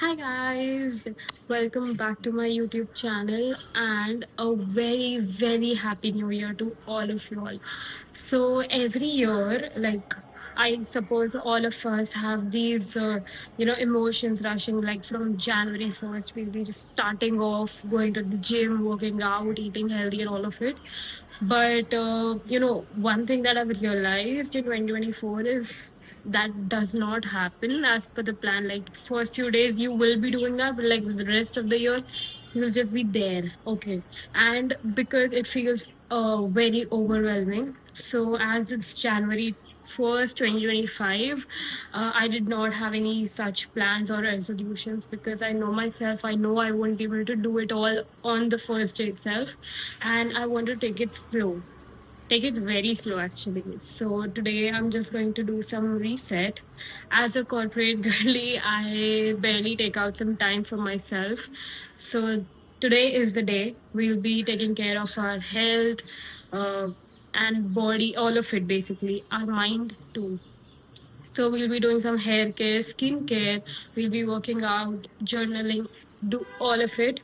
Hi guys, welcome back to my YouTube channel and a very happy new year to all of you all. So every year, like I suppose all of us have these emotions rushing like from January 1st we'll be just starting off going to the gym, working out, eating healthy and all of it. But one thing that I've realized in 2024 is that does not happen as per the plan. Like first few days you will be doing that, but like the rest of the year you'll just be there. Okay. And because it feels very overwhelming. So as it's January 1st, 2025, I did not have any such plans or resolutions because I know myself. I know I won't be able to do it all on the first day itself, and I want to take it slow. Take it very slow, actually. So today I'm just going to do some reset. As a corporate girly, I barely take out some time for myself. So today is the day we'll be taking care of our health uh, and body, all of it basically, our mind too. So we'll be doing some hair care, skin care. We'll be working out, journaling, do all of it.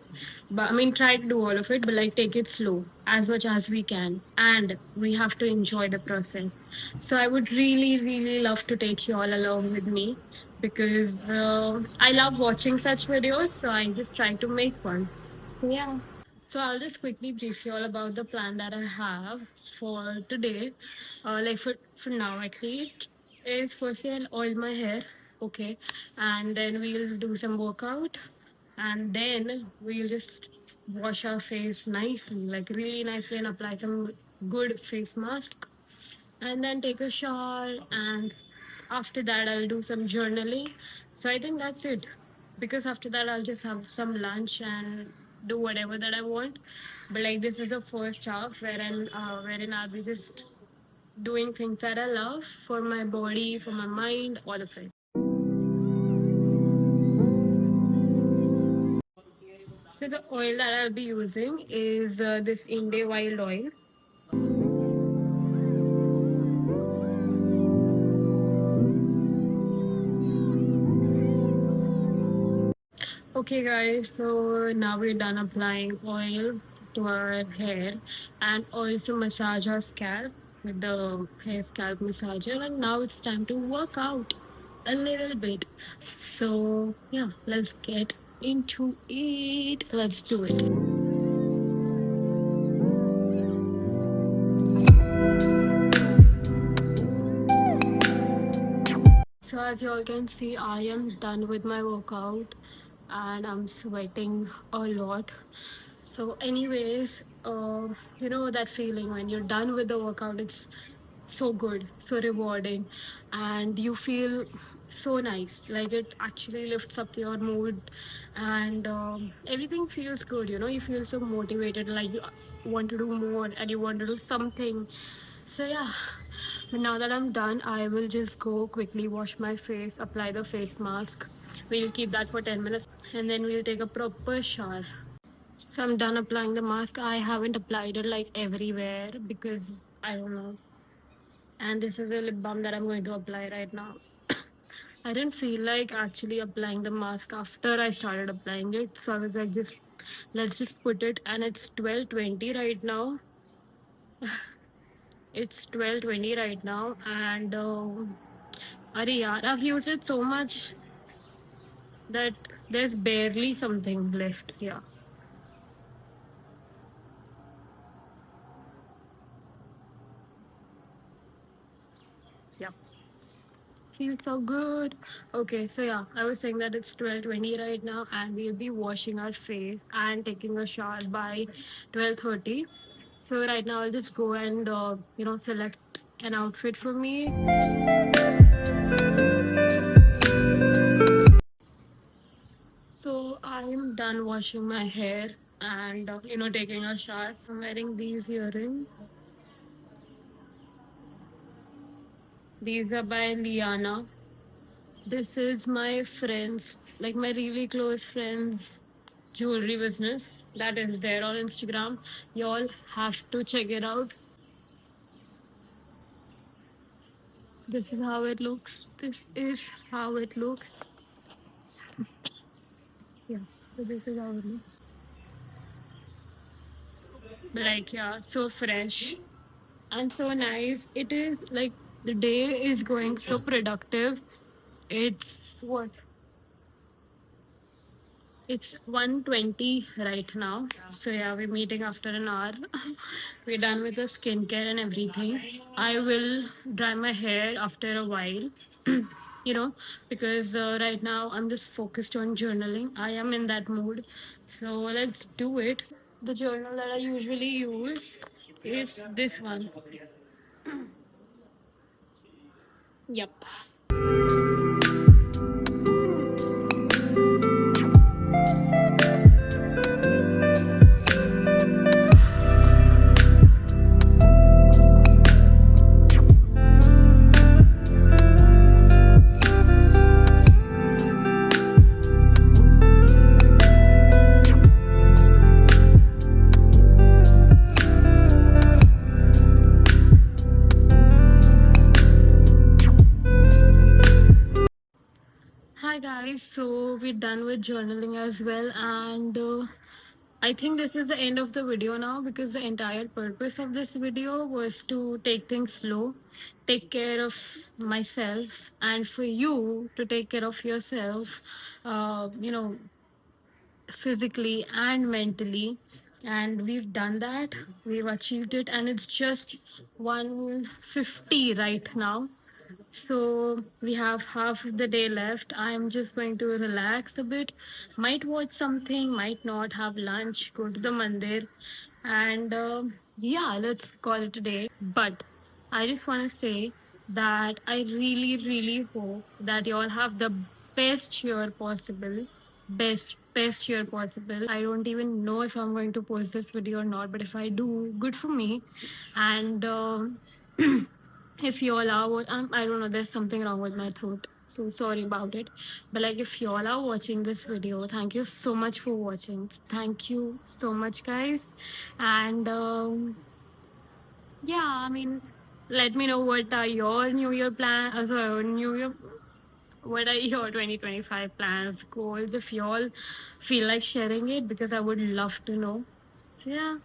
But I mean, try to do all of it, but like take it slow as much as we can. And we have to enjoy the process. So I would really love to take you all along with me because I love watching such videos. So I just try to make one. So yeah. So I'll just quickly brief you all about the plan that I have for today, like for now at least. Is firstly I'll oil my hair, okay, and then we'll do some workout, and then we'll just wash our face nicely, like really nicely, and apply some good face mask, and then take a shower, and after that I'll do some journaling. So I think that's it, because after that I'll just have some lunch and do whatever that I want. But like this is the first half wherein I'll be just doing things that I love for my body, for my mind, all of it. So the oil that I'll be using is this Inde Wild oil. Okay, guys, so now we're done applying oil to our hair and also massage our scalp with the hair scalp massager. And now it's time to work out a little bit. So, yeah, let's get into it. Let's do it. So, as you all can see, I am done with my workout and I'm sweating a lot. So, anyways, that feeling when you're done with the workout, it's so good, so rewarding, and you feel so nice. Like it actually lifts up your mood, and everything feels good. You feel so motivated, like you want to do more and you want to do something. So, yeah. But now that I'm done, I will just go quickly wash my face, apply the face mask. We'll keep that for 10 minutes and then we'll take a proper shower. So I'm done applying the mask. I haven't applied it like everywhere because I don't know. And this is a lip balm that I'm going to apply right now. I didn't feel like actually applying the mask after I started applying it. So I was like, just let's just put it. And it's 12:20 right now. It's 12:20 right now. And Arey yaar, I've used it so much that there's barely something left here. Yeah. Feels so good. Okay, so yeah, I was saying that it's 12:20 right now, and we'll be washing our face and taking a shower by 12:30. So right now, I'll just go and select an outfit for me. So I'm done washing my hair and taking a shower. I'm wearing these earrings. These are by Liana. This is my friends, like my really close friends' jewelry business that is there on Instagram. You all have to check it out. This is how it looks. This is how it looks. Yeah, so this is our look. Like, yeah, so fresh and so nice. It is like the day is going so productive. It's what? It's 1:20 right now. So yeah, we're meeting after an hour. We're done with the skincare and everything. I will dry my hair after a while. You know, because right now I'm just focused on journaling. I am in that mood. So let's do it. The journal that I usually use is this one. Yep. Hi guys, so we're done with journaling as well, and I think this is the end of the video now because the entire purpose of this video was to take things slow, take care of myself, and for you to take care of yourself, physically and mentally. And we've done that, we've achieved it, and it's just 1:50 right now. So we have half of the day left. I am just going to relax a bit, might watch something, might not, have lunch, go to the mandir, and yeah, let's call it a day. But I just want to say that I really, really hope that you all have the best year possible. Best year possible. I don't even know if I'm going to post this video or not, but if I do, good for me. And if you all are, I don't know, there's something wrong with my throat. So sorry about it. But like, if you all are watching this video, thank you so much for watching. Thank you so much, guys. And yeah, I mean, let me know what are your New Year plans, New Year, what are your 2025 plans, goals, if you all feel like sharing it, because I would love to know. Yeah,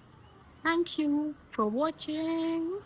thank you for watching.